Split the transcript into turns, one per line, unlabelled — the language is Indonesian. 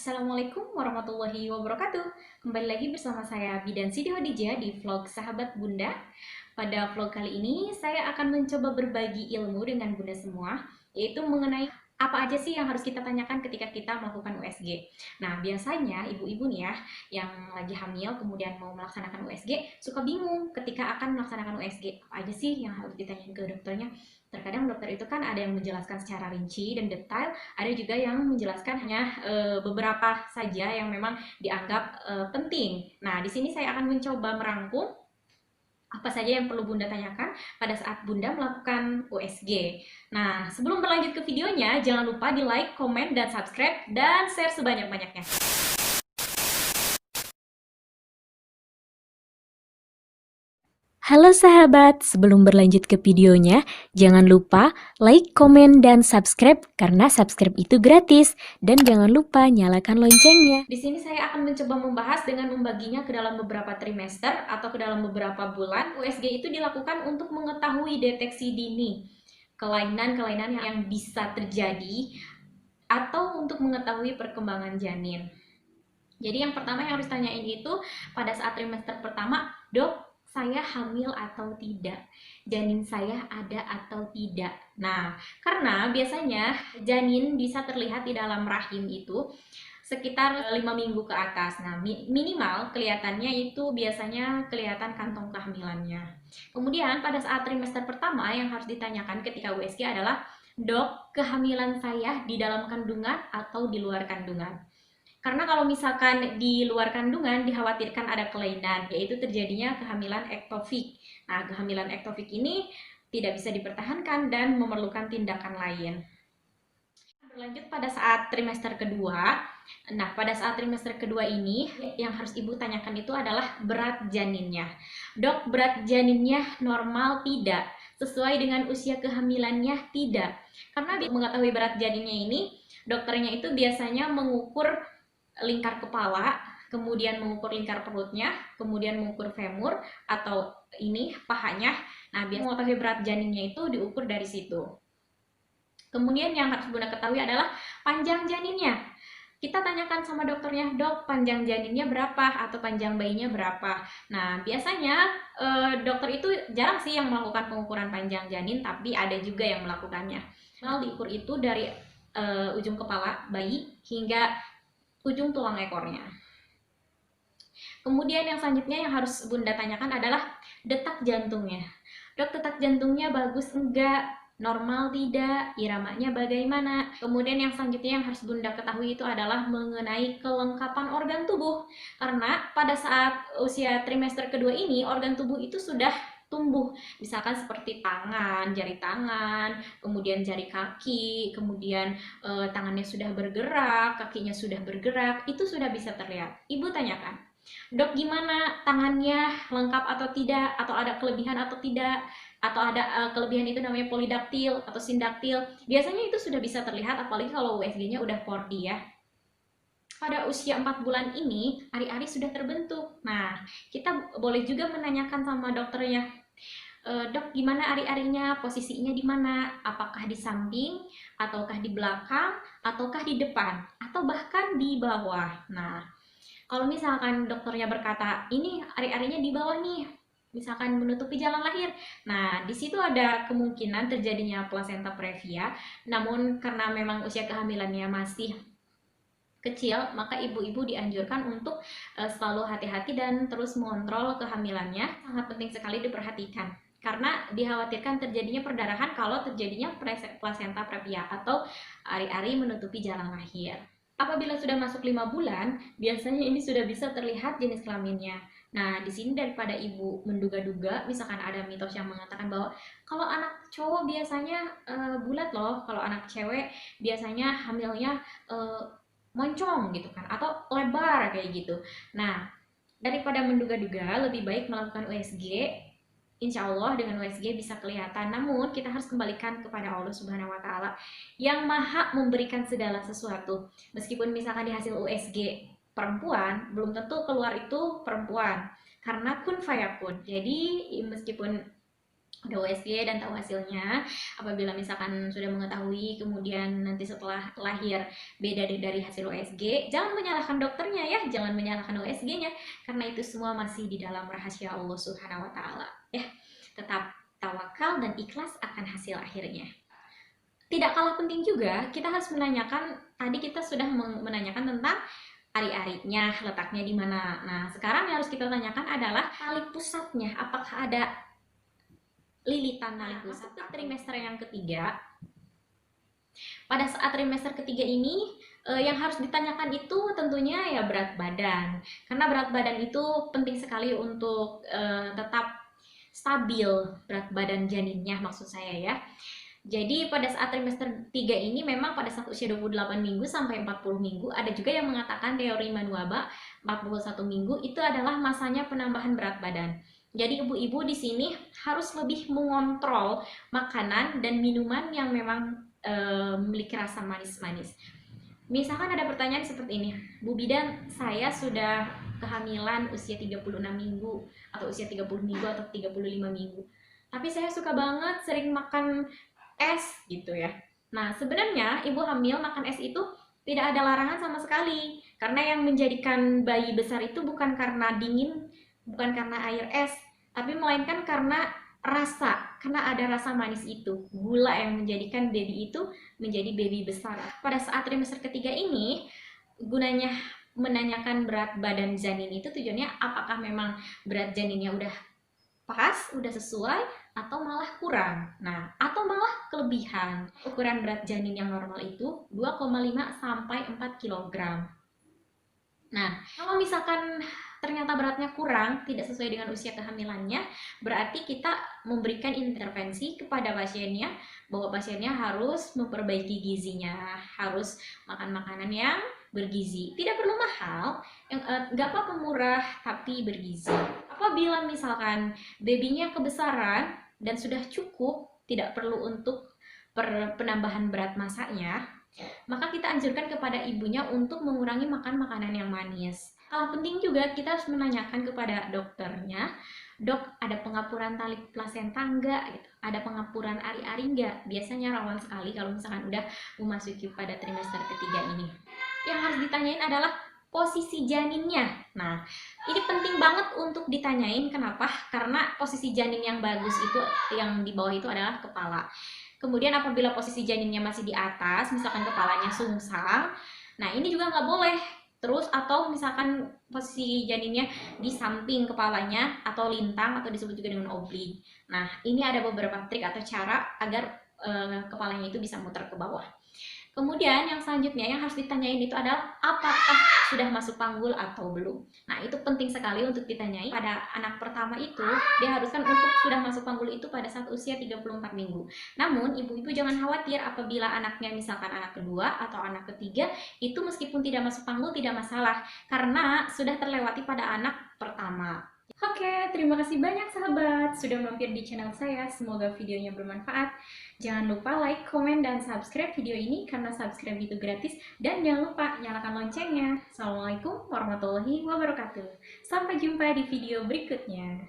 Assalamualaikum warahmatullahi wabarakatuh. Kembali lagi bersama saya Bidan Siti Khadijah di vlog Sahabat Bunda. Pada vlog kali ini saya akan mencoba berbagi ilmu dengan Bunda semua, yaitu mengenai apa aja sih yang harus kita tanyakan ketika kita melakukan USG. Nah, biasanya ibu-ibu nih ya, yang lagi hamil kemudian mau melaksanakan USG, suka bingung ketika akan melaksanakan USG. Apa aja sih yang harus ditanyain ke dokternya? Terkadang dokter itu kan ada yang menjelaskan secara rinci dan detail, ada juga yang menjelaskan hanya beberapa saja yang memang dianggap penting. Nah, di sini saya akan mencoba merangkum apa saja yang perlu Bunda tanyakan pada saat Bunda melakukan USG. Nah, sebelum berlanjut ke videonya, jangan lupa di like, komen, dan subscribe, dan share sebanyak-banyaknya.
Halo sahabat, sebelum berlanjut ke videonya, jangan lupa like, komen, dan subscribe karena subscribe itu gratis. Dan jangan lupa nyalakan loncengnya.
Di sini saya akan mencoba membahas dengan membaginya ke dalam beberapa trimester atau ke dalam beberapa bulan. USG itu dilakukan untuk mengetahui deteksi dini kelainan-kelainan yang bisa terjadi atau untuk mengetahui perkembangan janin. Jadi yang pertama yang harus tanyain itu pada saat trimester pertama, dok, saya hamil atau tidak? Janin saya ada atau tidak? Nah, karena biasanya janin bisa terlihat di dalam rahim itu sekitar 5 minggu ke atas. Nah, minimal kelihatannya itu biasanya kelihatan kantong kehamilannya. Kemudian pada saat trimester pertama yang harus ditanyakan ketika USG adalah, dok, kehamilan saya di dalam kandungan atau di luar kandungan? Karena kalau misalkan di luar kandungan dikhawatirkan ada kelainan, yaitu terjadinya kehamilan ektofik. Nah, kehamilan ektofik ini tidak bisa dipertahankan dan memerlukan tindakan lain. Berlanjut pada saat trimester kedua. Nah, pada saat trimester kedua ini yang harus ibu tanyakan itu adalah berat janinnya. Dok, berat janinnya normal tidak? Sesuai dengan usia kehamilannya tidak? Karena mengetahui berat janinnya ini, dokternya itu biasanya mengukur lingkar kepala, kemudian mengukur lingkar perutnya, kemudian mengukur femur atau ini pahanya. Nah, biar mengetahui berat janinnya itu diukur dari situ. Kemudian yang harus Bunda ketahui adalah panjang janinnya. Kita tanyakan sama dokternya, dok, panjang janinnya berapa atau panjang bayinya berapa. Nah, biasanya dokter itu jarang sih yang melakukan pengukuran panjang janin, tapi ada juga yang melakukannya. Nah, diukur itu dari ujung kepala bayi hingga ujung tulang ekornya. Kemudian yang selanjutnya yang harus Bunda tanyakan adalah detak jantungnya. Dok, detak jantungnya bagus enggak? Normal tidak? Iramanya bagaimana? Kemudian yang selanjutnya yang harus Bunda ketahui itu adalah mengenai kelengkapan organ tubuh. Karena pada saat usia trimester kedua ini, organ tubuh itu sudah tumbuh, misalkan seperti tangan, jari tangan, kemudian jari kaki, kemudian tangannya sudah bergerak, kakinya sudah bergerak, itu sudah bisa terlihat. Ibu tanyakan, dok, gimana tangannya, lengkap atau tidak, atau ada kelebihan atau tidak, atau ada kelebihan itu namanya polidaktil atau sindaktil. Biasanya itu sudah bisa terlihat, apalagi kalau USG-nya udah 4D ya. Pada usia 4 bulan ini, ari-ari sudah terbentuk. Nah, kita boleh juga menanyakan sama dokternya, dok, gimana ari-arinya, posisinya di mana? Apakah di samping, ataukah di belakang, ataukah di depan, atau bahkan di bawah. Nah, kalau misalkan dokternya berkata, ini ari-arinya di bawah nih, misalkan menutupi jalan lahir. Nah, di situ ada kemungkinan terjadinya plasenta previa, namun karena memang usia kehamilannya masih kecil, maka ibu-ibu dianjurkan untuk selalu hati-hati dan terus mengontrol kehamilannya. Sangat penting sekali diperhatikan karena dikhawatirkan terjadinya perdarahan kalau terjadinya plasenta previa atau ari-ari menutupi jalan lahir. Apabila sudah masuk 5 bulan, biasanya ini sudah bisa terlihat jenis kelaminnya. Nah, di sini daripada ibu menduga-duga, misalkan ada mitos yang mengatakan bahwa kalau anak cowok biasanya bulat loh, kalau anak cewek biasanya hamilnya moncong gitu kan, atau lebar kayak gitu. Nah, daripada menduga-duga, lebih baik melakukan USG. Insya Allah dengan USG bisa kelihatan, namun kita harus kembalikan kepada Allah Subhanahu wa Ta'ala yang Maha memberikan segala sesuatu. Meskipun misalkan di hasil USG perempuan, belum tentu keluar itu perempuan, karena kun fayakun. Jadi meskipun udah USG dan tahu hasilnya. Apabila misalkan sudah mengetahui kemudian nanti setelah lahir beda dari hasil USG, jangan menyalahkan dokternya ya, jangan menyalahkan USG-nya, karena itu semua masih di dalam rahasia Allah Subhanahu wa taala ya. Tetap tawakal dan ikhlas akan hasil akhirnya. Tidak kalah penting juga, kita harus menanyakan, tadi kita sudah menanyakan tentang ari-arinya, letaknya di mana. Nah, sekarang yang harus kita tanyakan adalah tali pusatnya, apakah ada lilitan tali pusat. Trimester yang ketiga, pada saat trimester ketiga ini yang harus ditanyakan itu tentunya ya berat badan, karena berat badan itu penting sekali untuk tetap stabil berat badan janinnya, maksud saya ya. Jadi pada saat trimester 3 ini memang pada saat usia 28 minggu sampai 40 minggu, ada juga yang mengatakan teori Manuaba 41 minggu itu adalah masanya penambahan berat badan. Jadi ibu-ibu di sini harus lebih mengontrol makanan dan minuman yang memang memiliki rasa manis-manis. Misalkan ada pertanyaan seperti ini, Bu Bidan, saya sudah kehamilan usia 36 minggu atau usia 30 minggu atau 35 minggu. Tapi saya suka banget sering makan es gitu ya. Nah, sebenarnya ibu hamil makan es itu tidak ada larangan sama sekali. Karena yang menjadikan bayi besar itu bukan karena dingin, bukan karena air es, tapi melainkan karena rasa, karena ada rasa manis itu, gula yang menjadikan baby itu menjadi baby besar. Pada saat trimester ketiga ini, gunanya menanyakan berat badan janin itu tujuannya apakah memang berat janinnya udah pas, udah sesuai, atau malah kurang. Nah, atau malah kelebihan. Ukuran berat janin yang normal itu 2,5 sampai 4 kg. Nah, kalau misalkan ternyata beratnya kurang, tidak sesuai dengan usia kehamilannya, berarti kita memberikan intervensi kepada pasiennya bahwa pasiennya harus memperbaiki gizinya, harus makan makanan yang bergizi. Tidak perlu mahal, nggak apa-apa murah tapi bergizi. Apabila misalkan babynya kebesaran dan sudah cukup, tidak perlu untuk penambahan berat masanya, maka kita anjurkan kepada ibunya untuk mengurangi makan makanan yang manis. Hal penting juga kita harus menanyakan kepada dokternya, dok ada pengapuran tali plasenta enggak? Gitu. Ada pengapuran ari-ari enggak? Biasanya rawan sekali kalau misalkan udah memasuki pada trimester ketiga ini. Yang harus ditanyain adalah posisi janinnya. Nah, ini penting banget untuk ditanyain. Kenapa? Karena posisi janin yang bagus itu, yang di bawah itu adalah kepala. Kemudian apabila posisi janinnya masih di atas, misalkan kepalanya sungsang, nah ini juga nggak boleh. Terus atau misalkan posisi janinnya di samping kepalanya atau lintang atau disebut juga dengan oblik. Nah ini ada beberapa trik atau cara agar kepalanya itu bisa muter ke bawah. Kemudian yang selanjutnya yang harus ditanyain itu adalah apakah sudah masuk panggul atau belum. Nah itu penting sekali untuk ditanyain. Pada anak pertama itu diharuskan untuk sudah masuk panggul itu pada saat usia 34 minggu. Namun ibu-ibu jangan khawatir apabila anaknya misalkan anak kedua atau anak ketiga itu meskipun tidak masuk panggul tidak masalah karena sudah terlewati pada anak pertama. Oke, terima kasih banyak sahabat sudah mampir di channel saya. Semoga videonya bermanfaat. Jangan lupa like, komen, dan subscribe video ini karena subscribe itu gratis. Dan jangan lupa nyalakan loncengnya. Assalamualaikum warahmatullahi wabarakatuh. Sampai jumpa di video berikutnya.